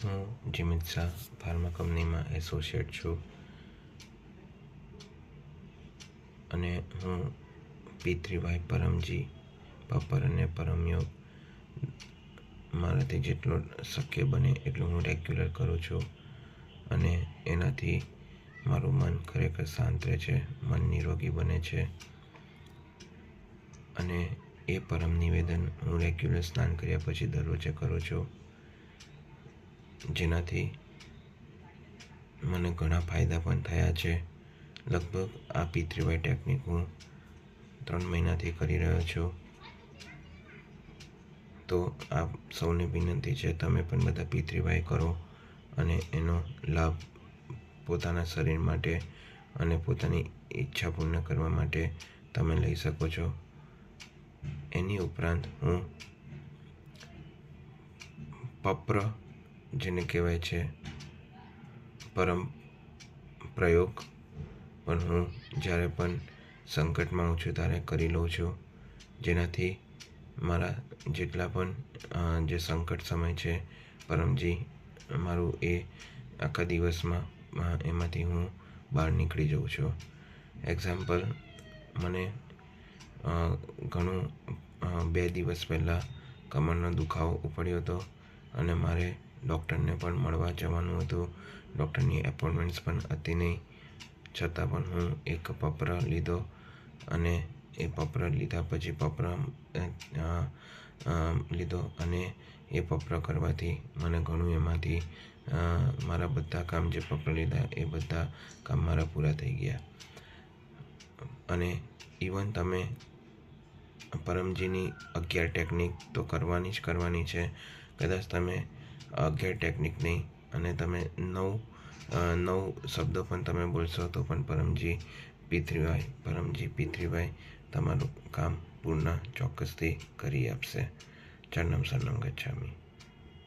હું જીમિત શાહ ફાર્મા કંપનીમાં એસોસિએટ છું અને હું P3Y પરમજી પાપર અને પરમયોગ મારાથી જેટલો શક્ય બને એટલું હું રેગ્યુલર કરું છું અને એનાથી મારું મન ખરેખર શાંત રહે છે, મન નિરોગી બને છે અને એ પરમ નિવેદન હું રેગ્યુલર સ્નાન કર્યા પછી દરરોજે કરું છું, જેનાથી મને ઘણા ફાયદા પણ થયા છે. લગભગ આ P3Y ટેકનિક હું 3 મહિનાથી કરી રહ્યો છું. તો આપ સૌને વિનંતી છે, તમે પણ બધા P3Y કરો અને એનો લાભ પોતાના શરીર માટે અને પોતાની ઈચ્છા પૂર્ણ કરવા માટે તમે લઈ શકો છો. એની ઉપરાંત હું પપ્ર જેને કહેવાય છે પરમ પ્રયોગ પણ હું જ્યારે પણ સંકટમાં હું છું ત્યારે કરી લઉં છું, જેનાથી મારા જેટલા પણ જે સંકટ સમય છે પરમજી મારું એ આખા દિવસમાં એમાંથી હું બહાર નીકળી જાઉં છું. એક્ઝામ્પલ, મને ઘણું 2 દિવસ પહેલાં કમરનો દુખાવો ઉપડ્યો હતો અને મારે ડૉક્ટરને પણ મળવા જવાનું હતું. ડૉક્ટરની એપોઇન્ટમેન્ટ્સ પણ હતી નહીં, છતાં પણ હું એક પપ્ર લીધો અને એ પપ્ર લીધા પછી લીધો અને એ પપ્ર કરવાથી મને ઘણું એમાંથી મારા બધા કામ જે પપ્ર લીધા એ બધા કામ મારા પૂરા થઈ ગયા. અને ઇવન તમે પરમજીની 11 ટેકનિક તો કરવાની છે. કદાચ તમે 11 ટેકનિક નહીં અને તમે 9 શબ્દો પણ તમે બોલશો તો પણ પરમજી P3Y તમારું કામ પૂર્ણ ચોક્કસથી કરી આપશે. ચરણમ શરણમ ગચ્છામિ.